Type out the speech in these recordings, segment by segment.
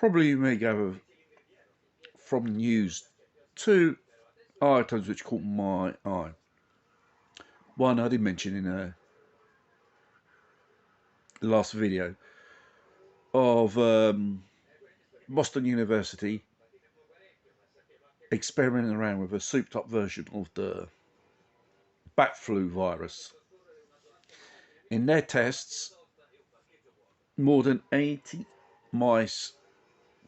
probably you may gather from the news two items which caught my eye. One I did mention in the last video of Boston University experimenting around with a souped up version of the bat flu virus. In their tests, more than 80 mice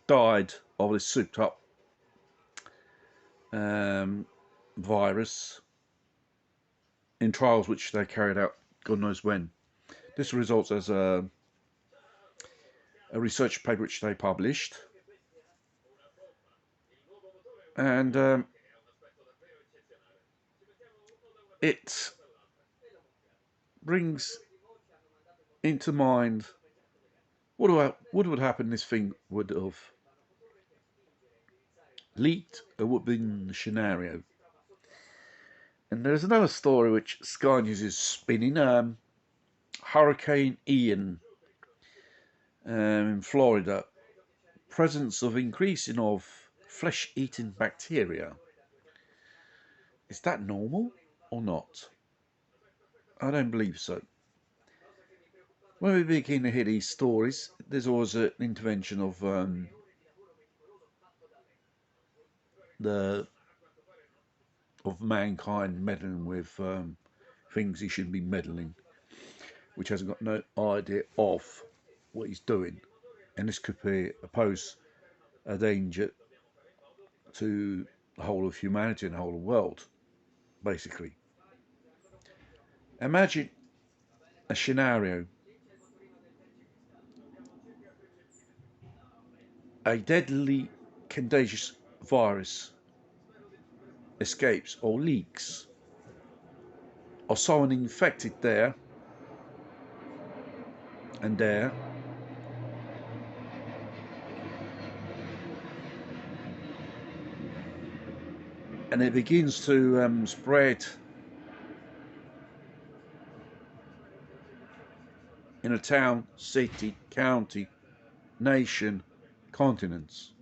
died of this souped up virus in trials which they carried out God knows when. This results as a research paper which they published, and it brings into mind what would happen. This thing would have leaked, or would have been the scenario. And there's another story which Sky News is spinning. Hurricane Ian in Florida, presence of increasing of flesh-eating bacteria. Is that normal or not? I don't believe so. When we begin to hear these stories, there's always an intervention of mankind meddling with things he shouldn't be meddling, which hasn't got no idea of what he's doing, and this could pose a danger to the whole of humanity and the whole of the world, basically. Imagine a scenario: a deadly contagious virus escapes or leaks, or someone infected there and there, and it begins to spread in a town, city, county, nation, continents.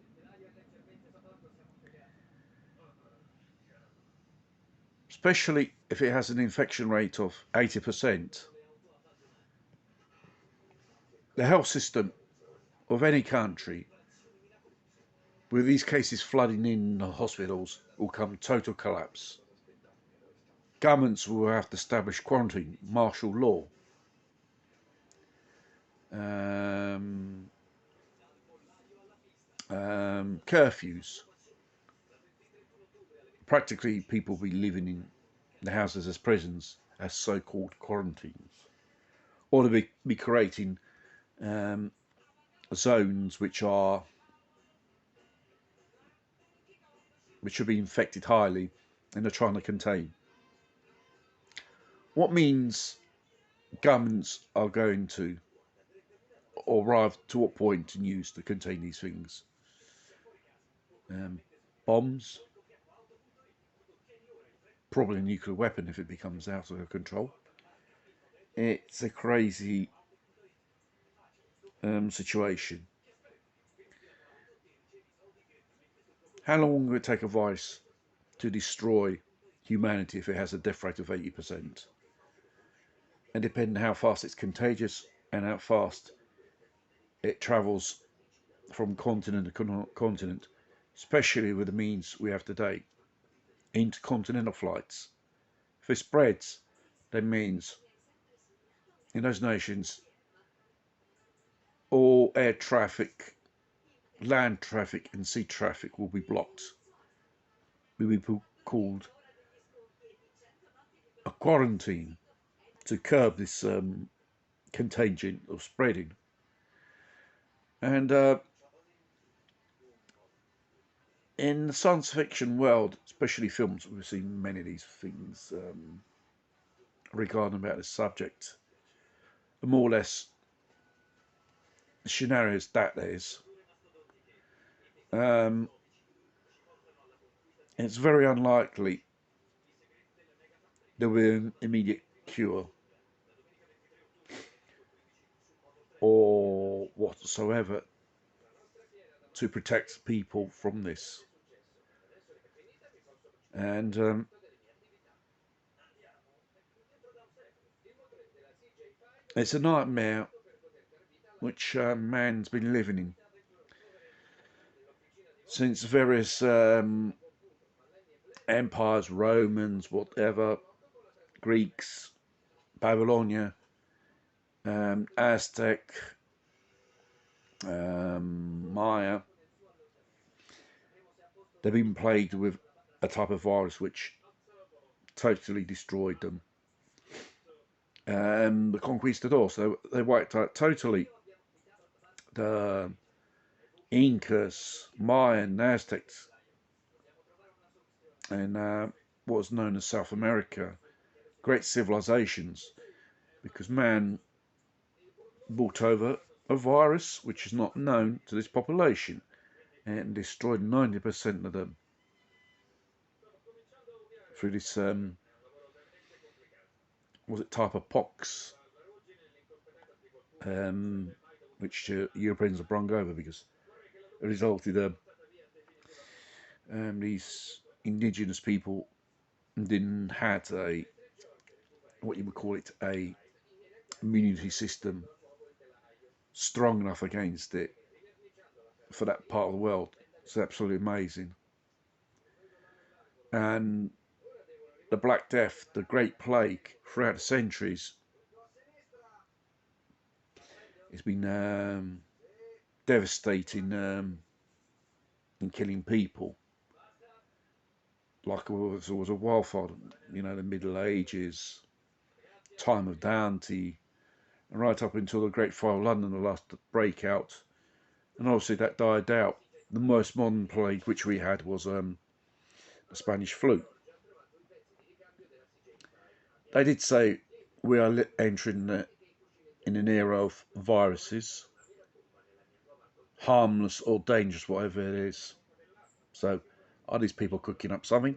Especially if it has an infection rate of 80%. The health system of any country, with these cases flooding in the hospitals, will come total collapse. Governments will have to establish quarantine, martial law. Curfews. Practically, people will be living in the houses as prisons, as so-called quarantines, or to be creating zones which should be infected highly, and they're trying to contain. What means governments are going to, or rather to what point, and use to contain these things? Bombs, probably a nuclear weapon if it becomes out of control. It's a crazy situation. How long will it take a virus to destroy humanity if it has a death rate of 80%? And depending on how fast it's contagious and how fast it travels from continent to continent, especially with the means we have today, intercontinental flights. If it spreads, that means in those nations all air traffic, land traffic and sea traffic will be blocked. Will be called a quarantine to curb this contagion of spreading. And in the science fiction world, especially films, we've seen many of these things regarding about this subject. More or less, the scenarios that is. It's very unlikely there will be an immediate cure or whatsoever. to protect people from this. And it's a nightmare which man's been living in since various empires, Romans, whatever, Greeks, Babylonia, Aztec, Maya. They've been plagued with a type of virus which totally destroyed them. The conquistadors, they wiped out totally the Incas, Mayan, Aztecs, and what was known as South America, great civilizations, because man brought over a virus which is not known to this population and destroyed 90% of them through this was it type of pox, which Europeans have brung over because it resulted these indigenous people didn't had a what you would call it a immunity system strong enough against it for that part of the world. It's absolutely amazing. And the Black Death, the Great Plague, throughout the centuries, it's been devastating in killing people. Like it was a wildfire, the Middle Ages, time of Dante, and right up until the Great Fire of London, the last breakout. And obviously that died out. The most modern plague which we had was the Spanish flu. They did say we are entering in an era of viruses, harmless or dangerous, whatever it is. So, are these people cooking up something?